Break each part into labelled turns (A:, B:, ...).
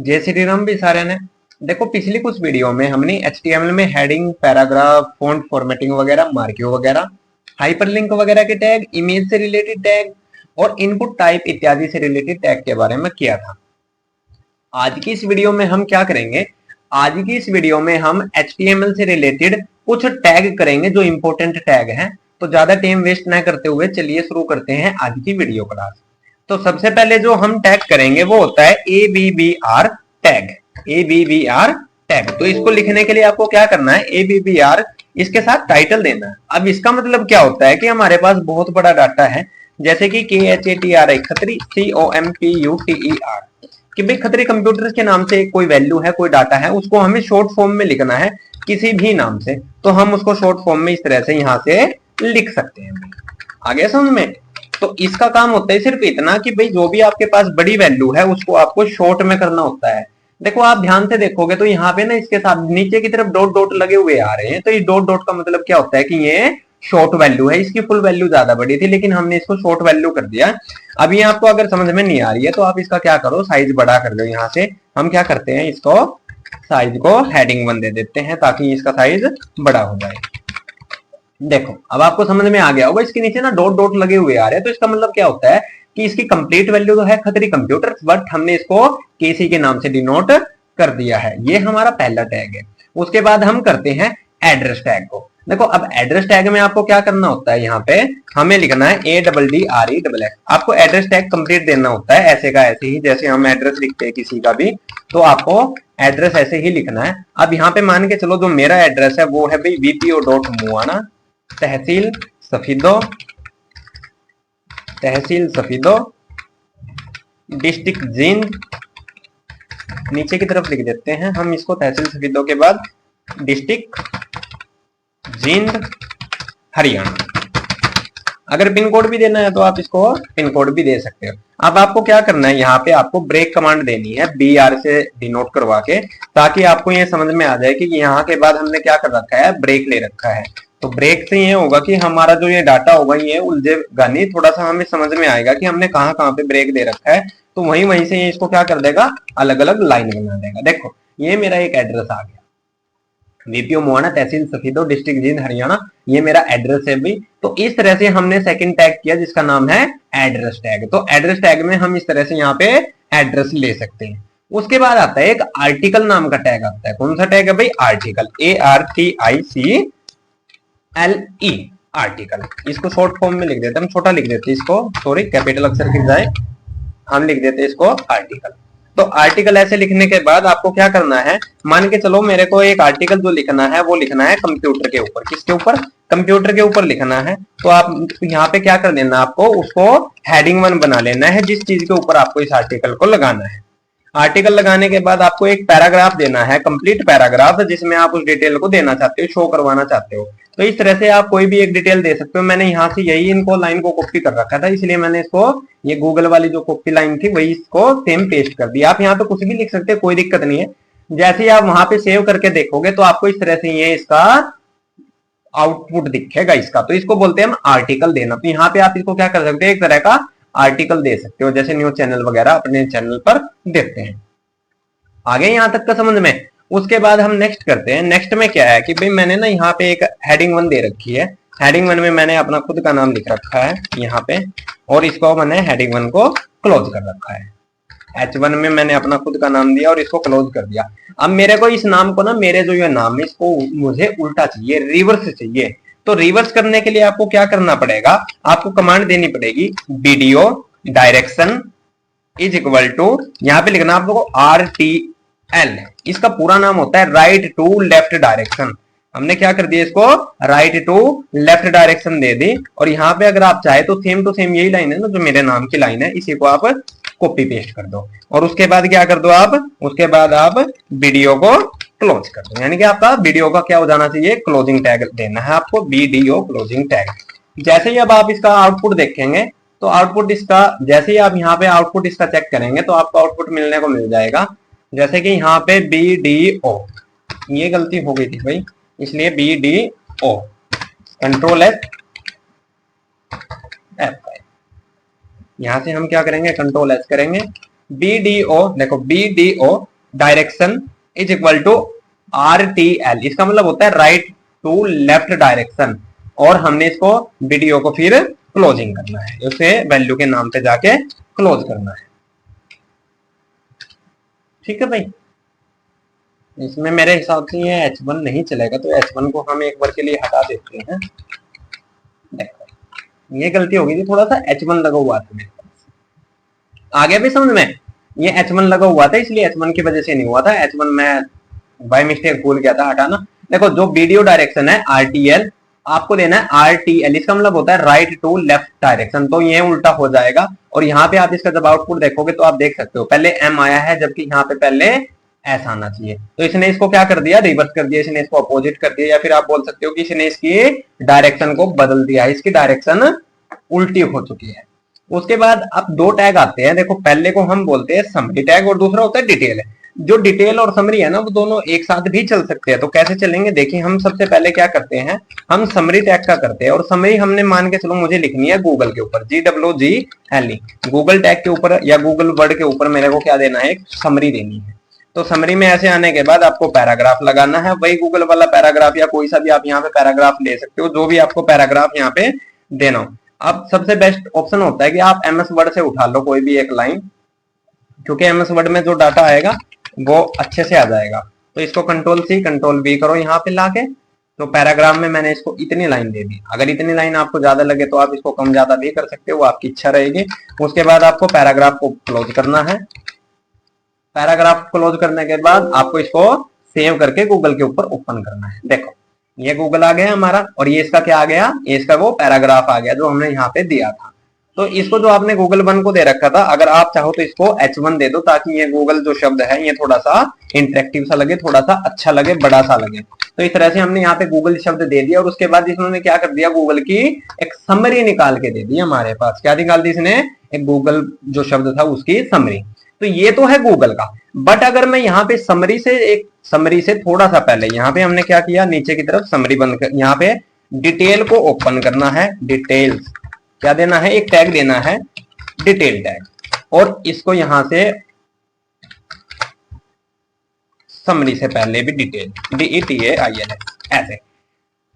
A: जय श्री राम भी सारे ने। देखो पिछली कुछ वीडियो में हमने HTML में हेडिंग, पैराग्राफ, फॉन्ट फॉर्मेटिंग वगैरह, मार्किंग वगैरह, हाइपरलिंक वगैरह के टैग, इमेज से रिलेटेड टैग और इनपुट टाइप इत्यादि से रिलेटेड टैग के बारे में किया था। आज की इस वीडियो में हम क्या करेंगे? आज की इस वीडियो में हम HTML से रिलेटेड कुछ टैग करेंगे जो इंपॉर्टेंट टैग हैं। तो ज्यादा टाइम वेस्ट न करते हुए चलिए शुरू करते हैं आज की वीडियो क्लास। तो सबसे पहले जो हम टैग करेंगे वो होता है ABBR टैग। ABBR टैग, तो इसको लिखने के लिए आपको क्या करना है? ABBR इसके साथ टाइटल देना है। अब इसका मतलब क्या होता है कि हमारे पास बहुत बड़ा डाटा है, जैसे कि KHATRI खत्री, COMPUTER, कि भाई खत्री कंप्यूटर्स के नाम से कोई वैल्यू है, कोई डाटा है, उसको हमें शॉर्ट फॉर्म में लिखना है किसी भी नाम से, तो हम उसको शॉर्ट फॉर्म में इस तरह से यहां से लिख सकते हैं। आगे समझ में? तो इसका काम होता है सिर्फ इतना कि भाई जो भी आपके पास बड़ी वैल्यू है उसको आपको शॉर्ट में करना होता है। देखो आप ध्यान से देखोगे तो यहाँ पे ना इसके साथ नीचे की तरफ डॉट डॉट लगे हुए आ रहे हैं, तो इस डॉट डॉट का मतलब क्या होता है कि ये शॉर्ट वैल्यू है। इसकी फुल वैल्यू ज्यादा बड़ी थी लेकिन हमने इसको शॉर्ट वैल्यू कर दिया। अब ये आपको अगर समझ में नहीं आ रही है तो आप इसका क्या करो, साइज बड़ा कर लो। यहाँ से हम क्या करते हैं, इसको साइज को हेडिंग 1 दे देते हैं ताकि इसका साइज बड़ा हो जाए। देखो अब आपको समझ में आ गया होगा, इसके नीचे ना डॉट डॉट लगे हुए आ रहे हैं, तो इसका मतलब क्या होता है कि इसकी कंप्लीट वैल्यू तो है खत्री कंप्यूटर, बट हमने इसको केसी के नाम से डिनोट कर दिया है। ये हमारा पहला टैग है। उसके बाद हम करते हैं एड्रेस टैग को। देखो अब एड्रेस टैग में आपको क्या करना होता है, यहाँ पे हमें लिखना है ADDRESS। आपको एड्रेस टैग कंप्लीट देना होता है, ऐसे का ऐसे ही, जैसे हम एड्रेस लिखते हैं किसी का भी, तो आपको एड्रेस ऐसे ही लिखना है। अब यहाँ पे मान के चलो जो मेरा एड्रेस है वो है भाई VPO.मुआना, तहसील सफीदो, तहसील सफीदो, डिस्ट्रिक्ट जींद। नीचे की तरफ लिख देते हैं हम इसको, तहसील सफीदो के बाद डिस्ट्रिक्ट जींद, हरियाणा। अगर पिन कोड भी देना है तो आप इसको पिन कोड भी दे सकते हो। अब आपको क्या करना है, यहाँ पे आपको ब्रेक कमांड देनी है BR से डिनोट करवा के, ताकि आपको ये समझ में आ जाए कि यहाँ के बाद हमने क्या कर रखा है, ब्रेक ले रखा है। तो ब्रेक से ये होगा कि हमारा जो ये डाटा होगा ये उलझेगा नहीं, थोड़ा सा हमें समझ में आएगा कि हमने कहाँ कहाँ पे ब्रेक दे रखा है। तो वहीं वहीं से ये इसको क्या कर देगा, अलग अलग लाइन बना देगा। देखो ये मेरा एक एड्रेस आ गया, VPO मुआना, तहसील सफीदो, डिस्ट्रिक्ट जींद, हरियाणा, ये मेरा एड्रेस है भी। तो इस तरह से हमने सेकंड टैग किया जिसका नाम है एड्रेस टैग। तो एड्रेस टैग में हम इस तरह से यहाँ पे एड्रेस ले सकते हैं। उसके बाद आता है एक आर्टिकल नाम का टैग आता है। कौन सा टैग है भाई? Article, ARTICLE, article. इसको शॉर्ट फॉर्म में लिख देते हैं, हम छोटा लिख देते हैं इसको, सॉरी कैपिटल अक्षर की बजाय हम लिख देते हैं इसको आर्टिकल। तो आर्टिकल ऐसे लिखने के बाद आपको क्या करना है, मान के चलो मेरे को एक आर्टिकल जो लिखना है वो लिखना है कंप्यूटर के ऊपर। किसके ऊपर? कंप्यूटर के ऊपर लिखना है। तो आप यहाँ पे क्या कर देना, आपको उसको हेडिंग 1 बना लेना है, जिस चीज के ऊपर आपको इस आर्टिकल को लगाना है। आर्टिकल लगाने के बाद आपको एक पैराग्राफ देना है, कंप्लीट पैराग्राफ, जिसमें आप उस डिटेल को देना चाहते हो, शो करवाना चाहते हो। तो इस तरह से आप कोई भी एक डिटेल दे सकते हो। मैंने यहाँ से यही इनको लाइन को कॉपी कर रखा था, इसलिए मैंने इसको, ये गूगल वाली जो कॉपी लाइन थी वही इसको सेम पेस्ट कर दिया। आप यहाँ पे कुछ भी लिख सकते हैं, कोई दिक्कत नहीं है। जैसे ही आप वहां पे सेव करके देखोगे तो आपको इस तरह से ये इसका आउटपुट दिखेगा इसका। तो इसको बोलते हैं हम आर्टिकल देना। तो यहाँ पे आप इसको क्या कर सकते हैं, एक तरह का आर्टिकल दे सकते हो, जैसे न्यूज चैनल वगैरह अपने चैनल पर देते हैं। आगे यहां तक का समझ में? उसके बाद हम नेक्स्ट करते हैं। नेक्स्ट में क्या है कि भाई मैंने ना यहाँ पे एक हेडिंग 1 दे रखी है। हेडिंग 1 में मैंने अपना खुद का नाम लिख रखा है यहाँ पे, और इसको मैंने हेडिंग 1 को क्लोज कर रखा है। H1 में मैंने अपना खुद का नाम दिया और इसको क्लोज कर दिया। अब मेरे को इस नाम को ना, मेरे जो ये नाम है इसको मुझे उल्टा चाहिए, रिवर्स चाहिए। तो रिवर्स करने के लिए आपको क्या करना पड़ेगा, आपको कमांड देनी पड़ेगी video direction is equal to, यहाँ पे लिखना आप लोगों को RTL। इसका पूरा नाम होता है राइट टू लेफ्ट डायरेक्शन। हमने क्या कर दिया, इसको राइट टू लेफ्ट डायरेक्शन दे दी। और यहाँ पे अगर आप चाहे तो सेम टू सेम यही लाइन है ना जो मेरे नाम की लाइन है, इसी को आप कॉपी पेस्ट कर दो। और उसके बाद क्या कर दो आप, उसके बाद आप वीडियो को क्लोज कर दो। यानी कि आपका वीडियो का क्या हो जाना चाहिए, क्लोजिंग टैग देना है आपको, वीडियो क्लोजिंग टैग। जैसे ही अब आप इसका आउटपुट देखेंगे तो आउटपुट इसका, जैसे ही आप यहाँ पे आउटपुट इसका चेक करेंगे तो आपको आउटपुट मिलने को मिल जाएगा। जैसे कि यहाँ पे BDO, ये गलती हो गई थी भाई, इसलिए BDO, कंट्रोल F5। यहां से हम क्या करेंगे, कंट्रोल S करेंगे। BDO, देखो BDO direction is equal to RTL, इसका मतलब होता है राइट टू लेफ्ट डायरेक्शन, और हमने इसको वीडियो को फिर क्लोजिंग करना है, उसे वैल्यू के नाम पे जाके क्लोज करना है। ठीक है भाई, इसमें मेरे हिसाब से ये H1 नहीं चलेगा, तो H1 को हम एक बार के लिए हटा देते हैं। देखो ये गलती हो गई थी, थोड़ा सा H1 लगा हुआ था मेरे पास। आ गया भी समझ में, ये H1 लगा हुआ था, इसलिए H1 की वजह से नहीं हुआ था। H1 मैं बाय मिस्टेक भूल गया था हटाना। देखो जो वीडियो डायरेक्शन है RTL, आपको देना है RTL, इसका मतलब होता है राइट टू लेफ्ट डायरेक्शन, तो ये उल्टा हो जाएगा। और यहाँ पे आप इसका जब आउटपुट देखोगे तो आप देख सकते हो पहले M आया है, जबकि यहाँ पे पहले S आना चाहिए। तो इसने इसको क्या कर दिया, रिवर्स कर दिया, इसने इसको अपोजिट कर दिया, या फिर आप बोल सकते हो कि इसने इसकी डायरेक्शन को बदल दिया, इसकी डायरेक्शन उल्टी हो चुकी है। उसके बाद अब दो टैग आते हैं, देखो पहले को हम बोलते हैं समरी टैग और दूसरा होता है डिटेल। जो डिटेल और समरी है ना, वो दोनों एक साथ भी चल सकते हैं। तो कैसे चलेंगे, देखिए हम सबसे पहले क्या करते हैं, हम समरी टैग का करते हैं, और समरी हमने मान के चलो मुझे लिखनी है गूगल के ऊपर, GWGLE, गूगल टैग के ऊपर या गूगल वर्ड के ऊपर मेरे को क्या देना है, एक समरी देनी है। तो समरी में ऐसे आने के बाद आपको पैराग्राफ लगाना है, वही गूगल वाला पैराग्राफ या कोई सा भी आप यहाँ पे पैराग्राफ ले सकते हो, जो भी आपको पैराग्राफ यहाँ पे देना हो। अब सबसे बेस्ट ऑप्शन होता है कि आप MS वर्ड से उठा लो कोई भी एक लाइन, क्योंकि MS वर्ड में जो डाटा आएगा वो अच्छे से आ जाएगा। तो इसको Ctrl+C Ctrl+V करो यहाँ पे लाके, तो पैराग्राफ में मैंने इसको इतनी लाइन दे दी। अगर इतनी लाइन आपको ज्यादा लगे तो आप इसको कम ज्यादा भी कर सकते हो, वो आपकी इच्छा रहेगी। उसके बाद आपको पैराग्राफ को क्लोज करना है। पैराग्राफ क्लोज करने के बाद आपको इसको सेव करके गूगल के ऊपर ओपन करना है। देखो ये गूगल आ गया हमारा, और ये इसका क्या आ गया, ये इसका वो पैराग्राफ आ गया जो हमने यहाँ पे दिया था। तो इसको जो आपने गूगल 1 को दे रखा था, अगर आप चाहो तो इसको H1 दे दो, ताकि ये गूगल जो शब्द है ये थोड़ा सा इंटरेक्टिव सा लगे, थोड़ा सा अच्छा लगे, बड़ा सा लगे। तो इस तरह से हमने यहाँ पे गूगल शब्द दे दिया, और उसके बाद इन्होंने क्या कर दिया, गूगल की एक समरी निकाल के दे दी हमारे पास। क्या निकाल दी इसने, एक गूगल जो शब्द था उसकी समरी। तो ये तो है गूगल का। बट अगर मैं यहाँ पे समरी से थोड़ा सा पहले, यहाँ पे हमने क्या किया, नीचे की तरफ समरी बंद कर, यहाँ पे डिटेल को ओपन करना है। डिटेल्स क्या देना है, एक टैग देना है डिटेल टैग, और इसको यहां से समरी से पहले भी डिटेल, DETAIL ऐसे।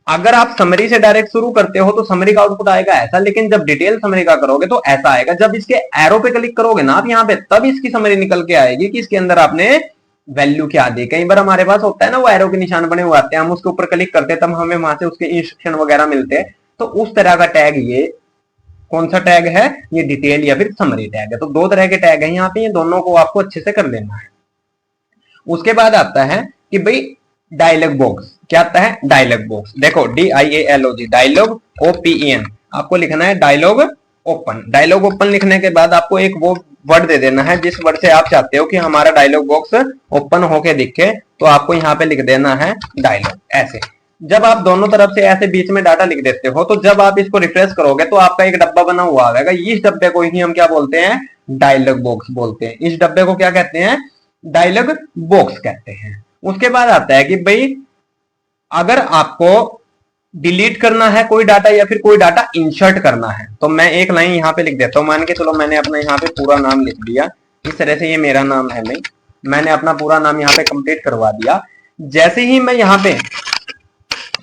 A: अगर आप समरी से डायरेक्ट शुरू करते हो तो समरी का आउटपुट आएगा ऐसा, लेकिन जब डिटेल समरी का करोगे तो ऐसा आएगा। जब इसके एरो पे क्लिक करोगे ना आप यहाँ पे, तब इसकी समरी निकल के आएगी कि इसके अंदर आपने वैल्यू क्या दी। कई बार हमारे पास होता है ना, वो एरो के निशान बने हुए आते हैं, हम उसके ऊपर क्लिक करते हैं, तब हमें वहां से उसके इंस्ट्रक्शन वगैरह मिलते हैं। तो उस तरह का टैग, ये कौन सा टैग है, ये डिटेल या फिर समरी टैग है। तो दो तरह के टैग हैं यहाँ पे, ये दोनों को आपको अच्छे से कर लेना है। उसके बाद आता है कि भाई डायलॉग बॉक्स, क्या आता है, डायलॉग बॉक्स। देखो DIALOG, डायलॉग OPEN, आपको लिखना है डायलॉग ओपन। डायलॉग ओपन लिखने के बाद आपको एक वो वर्ड दे देना है जिस वर्ड से आप चाहते हो कि हमारा डायलॉग बॉक्स ओपन होके दिखे, तो आपको यहाँ पे लिख देना है डायलॉग ऐसे। जब आप दोनों तरफ से ऐसे बीच में डाटा लिख देते हो, तो जब आप इसको रिफ्रेश करोगे तो आपका एक डब्बा बना हुआ आएगा। इस डब्बे को ही हम क्या बोलते हैं, डायलॉग बॉक्स बोलते हैं। इस डब्बे को क्या कहते हैं, डायलॉग बॉक्स कहते हैं। उसके बाद आता है कि भाई अगर आपको डिलीट करना है कोई डाटा या फिर कोई डाटा इंसर्ट करना है, तो मैं एक लाइन यहाँ पे लिख देता हूँ। मान के चलो मैंने अपना यहाँ पे पूरा नाम लिख दिया, इस तरह से, ये मेरा नाम है नहीं, मैंने अपना पूरा नाम यहाँ पे कंप्लीट करवा दिया। जैसे ही मैं यहाँ पे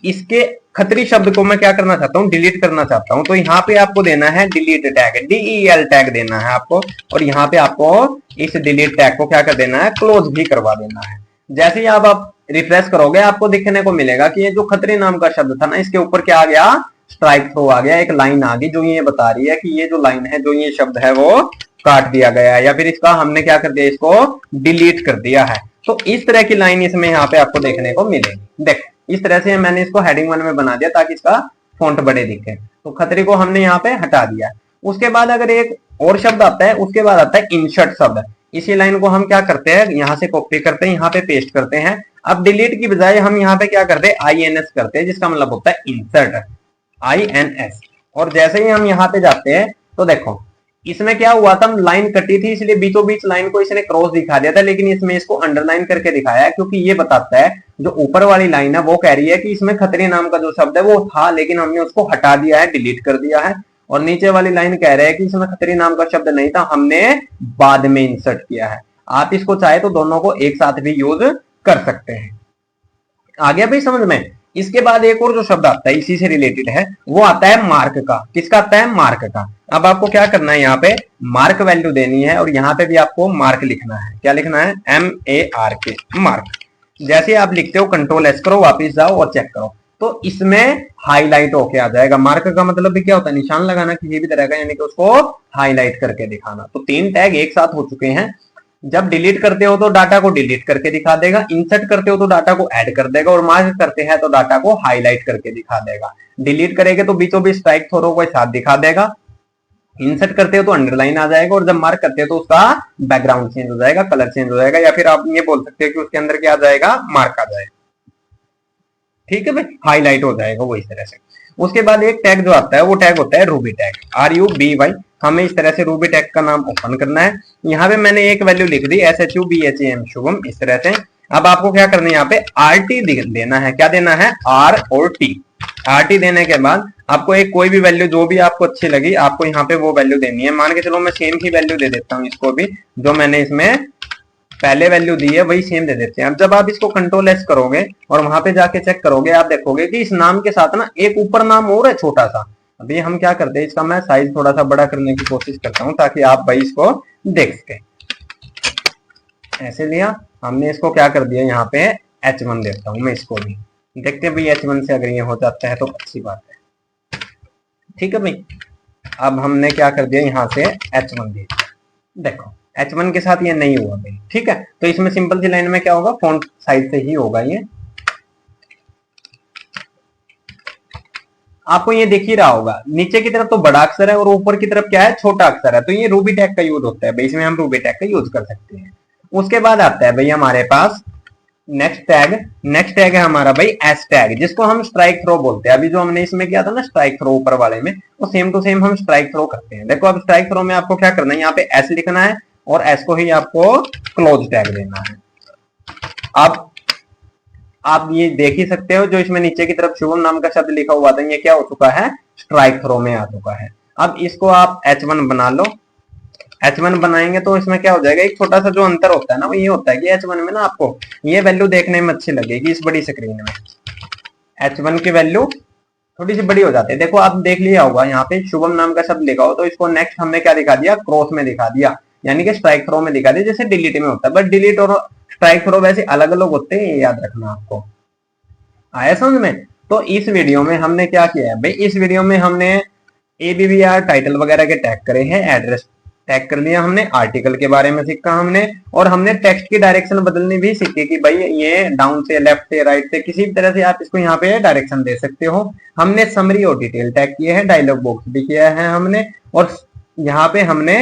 A: इसके खतरी शब्द को मैं क्या करना चाहता हूँ, डिलीट करना चाहता हूँ, तो यहाँ पे आपको देना है डिलीट टैग, DEL टैग देना है आपको, और यहाँ पे आपको इस डिलीट टैग को क्या कर देना है, क्लोज भी करवा देना है। जैसे ही आप रिफ्रेश करोगे आपको दिखने को मिलेगा कि ये जो खतरी नाम का शब्द था ना, इसके ऊपर क्या आ गया, स्ट्राइक थ्रू आ गया, एक लाइन आ गई जो ये बता रही है कि ये जो लाइन है, जो ये शब्द है वो काट दिया गया है, या फिर इसका हमने क्या कर दिया, इसको डिलीट कर दिया है। तो इस तरह की लाइन इसमें यहाँ पे आपको देखने को मिलेगी। देखो इस तरह से मैंने इसको हेडिंग 1 में बना दिया ताकि इसका फॉन्ट बड़े दिखे। तो खतरी को हमने यहाँ पे हटा दिया। उसके बाद अगर एक और शब्द आता है, उसके बाद आता है इंसर्ट शब्द। इसी लाइन को हम क्या करते हैं, यहाँ से कॉपी करते हैं, यहाँ पे पेस्ट करते हैं। अब डिलीट की बजाय हम यहाँ पे क्या करते हैं, INS करते हैं, जिसका मतलब होता है इंसर्ट, INS। और जैसे ही हम यहाँ पे जाते हैं तो देखो इसमें क्या हुआ था, हम लाइन कटी थी इसलिए बीचों बीच लाइन को इसने क्रॉस दिखा दिया था, लेकिन इसमें इसको अंडरलाइन करके दिखाया है, क्योंकि ये बताता है जो ऊपर वाली लाइन है वो कह रही है कि इसमें खतरी नाम का जो शब्द है वो था, लेकिन हमने उसको हटा दिया है, डिलीट कर दिया है। और नीचे वाली लाइन कह रहे हैं कि इसमें खतरी नाम का शब्द नहीं था, हमने बाद में इंसर्ट किया है। आप इसको चाहे तो दोनों को एक साथ भी यूज कर सकते हैं। आ गया भाई समझ में। इसके बाद एक और जो शब्द आता है इसी से रिलेटेड है, वो आता है मार्क का। किसका आता है? मार्क का। अब आपको क्या करना है, यहाँ पे मार्क वैल्यू देनी है और यहाँ पे भी आपको मार्क लिखना है। क्या लिखना है? MARK, mark. जैसे आप लिखते हो कंट्रोल एस करो, वापिस जाओ और चेक करो, तो इसमें हाईलाइट होके आ जाएगा। मार्क का मतलब भी क्या होता है? निशान लगाना किसी भी तरह का, यानी कि उसको हाईलाइट करके दिखाना। तो 3 टैग एक साथ हो चुके हैं। जब डिलीट करते हो तो डाटा को डिलीट करके दिखा देगा, इंसर्ट करते हो तो डाटा को ऐड कर देगा, और मार्क करते हैं तो डाटा को हाईलाइट करके दिखा देगा। डिलीट करेंगे तो बीचों बीच स्ट्राइक थ्रो को साथ दिखा देगा, इंसर्ट करते हो तो अंडरलाइन आ जाएगा, और जब मार्क करते हो तो उसका बैकग्राउंड चेंज हो जाएगा, कलर चेंज हो जाएगा, या फिर आप ये बोल सकते हो कि उसके अंदर क्या आ जाएगा? मार्क आ जाएगा। ठीक है भाई, हाईलाइट हो जाएगा वो इस तरह से। उसके बाद एक टैग जो आता है वो टैग होता है रूबी टैग, RUBY। हमें इस तरह से रूबी टैग का नाम ओपन करना है। यहाँ पे मैंने एक वैल्यू लिख दी SHUBHAM, शुभम, इस तरह से। अब आपको क्या करना है, यहाँ पे RT देना है। क्या देना है? R और T। RT देने के बाद आपको एक कोई भी वैल्यू जो भी आपको अच्छी लगी, आपको यहाँ पे वो वैल्यू देनी है। मान के चलो मैं सेम ही वैल्यू दे देता हूँ इसको भी, जो मैंने इसमें पहले वैल्यू दी है वही सेम दे देते हैं। अब जब आप इसको कंट्रोल एस करोगे और वहां पे जाके चेक करोगे, आप देखोगे कि इस नाम के साथ ना एक ऊपर नाम और है छोटा सा। अभी हम क्या करते हैं, इसका मैं साइज थोड़ा सा बड़ा करने की कोशिश करता हूँ ताकि आप भाई इसको देख सके। ऐसे लिया हमने, इसको क्या कर दिया, यहाँ पे H1 देता हूँ मैं इसको भी। देखते हैं भाई H1 से अगर ये हो जाता है तो अच्छी बात है। ठीक है भाई, अब हमने क्या कर दिया, यहाँ से H1 दे दिया। देखो H1 के साथ ये नहीं हुआ भाई। ठीक है, तो इसमें सिंपल सी लाइन में क्या होगा, फॉन्ट साइज से ही होगा ये। आपको ये दिख ही रहा होगा, नीचे की तरफ तो बड़ा अक्षर है और ऊपर की तरफ क्या है, छोटा अक्षर है। तो ये रूबी टैग का यूज होता है भाई, इसमें हम रूबी टैग का यूज कर सकते हैं। उसके बाद आता है भाई हमारे पास नेक्स्ट टैग। नेक्स्ट टैग है हमारा भाई एस टैग, जिसको हम स्ट्राइक थ्रो बोलते हैं। अभी जो हमने इसमें किया था ना स्ट्राइक थ्रो ऊपर वाले में, वो सेम टू सेम हम स्ट्राइक थ्रो करते हैं। देखो अब स्ट्राइक थ्रो में आपको क्या करना है, यहाँ पे एस लिखना है और एस को ही आपको क्लोज टैग देना है। अब आप ये देख ही सकते हो, जो इसमें नीचे की तरफ शुभम नाम का शब्द लिखा हुआ था, ये क्या हो चुका है, स्ट्राइक थ्रो में आ चुका है। अब इसको आप H1 बना लो। H1 बनाएंगे तो इसमें क्या हो जाएगा, एक छोटा सा जो अंतर होता है ना, वो ये होता है कि H1 में ना आपको ये वैल्यू देखने में अच्छी लगेगी इस बड़ी स्क्रीन में। H1 की वैल्यू थोड़ी सी बड़ी हो जाती है। देखो आप देख लिया होगा, यहाँ पे शुभम नाम का शब्द लिखा हो तो इसको नेक्स्ट हमने क्या दिखा दिया, क्रॉस में दिखा दिया, यानी कि स्ट्राइक थ्रो में दिखा दिया, जैसे डिलीट में होता है। बट डिलीट और स्ट्राइक थ्रो वैसे अलग अलग होते हैं, ये याद रखना आपको। आया समझ में। तो इस वीडियो में हमने क्या किया है भाई, इस वीडियो में हमने ABBR टाइटल वगैरह के टैग करे हैं, एड्रेस टैग कर लिया हमने, आर्टिकल के बारे में सीखा हमने, और हमने टेक्स्ट की डायरेक्शन बदलनी भी सीखी कि भाई ये डाउन से, लेफ्ट से, राइट से, किसी भी तरह से आप इसको यहाँ पे डायरेक्शन दे सकते हो। हमने समरी और डिटेल टैग किए हैं, डायलॉग बॉक्स भी किया है हमने, और यहाँ पे हमने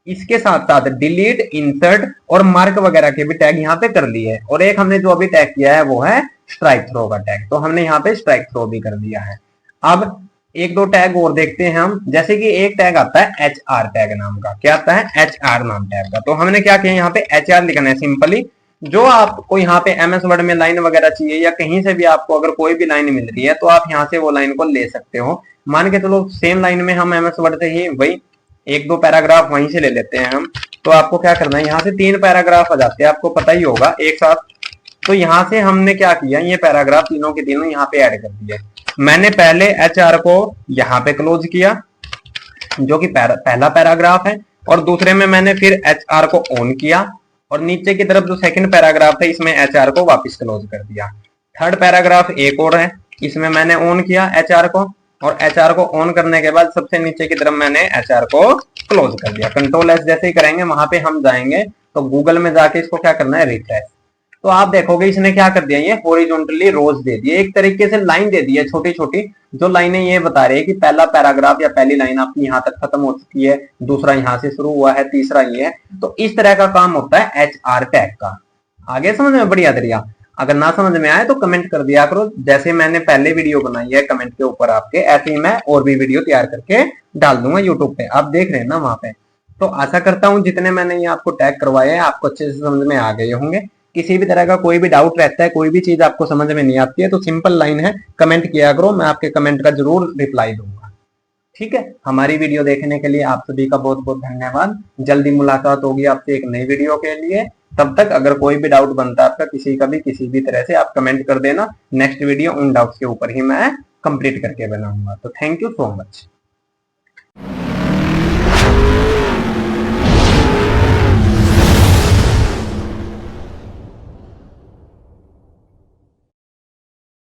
A: इसके साथ साथ डिलीट, इंसर्ट और मार्क वगैरह के भी टैग यहाँ पे कर लिए है। और एक हमने जो अभी टैग किया है वो है स्ट्राइक थ्रो का टैग, तो हमने यहाँ पे स्ट्राइक थ्रो भी कर दिया है। अब एक दो टैग और देखते हैं हम, जैसे कि एक टैग आता है HR टैग नाम का। क्या आता है? HR नाम टैग का। तो हमने क्या किया, यहाँ पे HR लिखना है सिंपली। जो आपको यहाँ पे MS वर्ड में लाइन वगैरह चाहिए या कहीं से भी आपको अगर कोई भी लाइन मिल रही है तो आप यहाँ से वो लाइन को ले सकते हो। मान के चलो सेम लाइन में हम MS वर्ड से ही वही एक दो पैराग्राफ वहीं से ले लेते हैं हम। तो आपको क्या करना है, यहाँ से 3 पैराग्राफ आ जाते हैं, आपको पता ही होगा एक साथ। तो यहाँ से हमने क्या किया, ये पैराग्राफ तीनों के तीनों यहाँ पे ऐड कर दिए। मैंने पहले HR को यहाँ पे क्लोज किया, जो कि पहला पैराग्राफ है, और दूसरे में मैंने फिर HR को ऑन किया, और नीचे की तरफ जो सेकंड पैराग्राफ है इसमें HR को वापस क्लोज कर दिया। थर्ड पैराग्राफ एक और है, इसमें मैंने ऑन किया HR को, और HR को ऑन करने के बाद सबसे नीचे की तरफ मैंने HR को क्लोज कर दिया। कंट्रोल S जैसे ही करेंगे वहां पे हम जाएंगे तो गूगल में जाके इसको क्या करना है, रिफ्रेश। तो आप देखोगे इसने क्या कर दिया, ये हॉरिजॉन्टली रोज दे दिए, एक तरीके से लाइन दे दी है छोटी छोटी, जो लाइनें ये बता रही है कि पहला पैराग्राफ या पहली लाइन आपकी यहाँ तक खत्म हो चुकी है, दूसरा यहाँ से शुरू हुआ है, तीसरा ये है। तो इस तरह का काम होता है HR टैग का। आगे समझ में? बढ़िया तरीका। अगर ना समझ में आए तो कमेंट कर दिया करो, जैसे मैंने पहले वीडियो बनाई है कमेंट के ऊपर आपके, ऐसे ही मैं और भी वीडियो तैयार करके डाल दूंगा यूट्यूब पे, आप देख रहे हैं ना वहां पे। तो आशा करता हूँ जितने मैंने ये आपको टैग करवाए हैं आपको अच्छे से समझ में आ गए होंगे। किसी भी तरह का कोई भी डाउट रहता है, कोई भी चीज आपको समझ में नहीं आती है, तो सिंपल लाइन है, कमेंट किया करो, मैं आपके कमेंट का जरूर रिप्लाई दूंगा। ठीक है, हमारी वीडियो देखने के लिए आप सभी का बहुत बहुत धन्यवाद। जल्दी मुलाकात होगी आपसे एक नई वीडियो के लिए। तब तक अगर कोई भी डाउट बनता है आपका किसी का भी किसी भी तरह से, आप कमेंट कर देना। नेक्स्ट वीडियो उन डाउट्स के ऊपर ही मैं कंप्लीट करके बनाऊंगा। तो थैंक यू सो मच।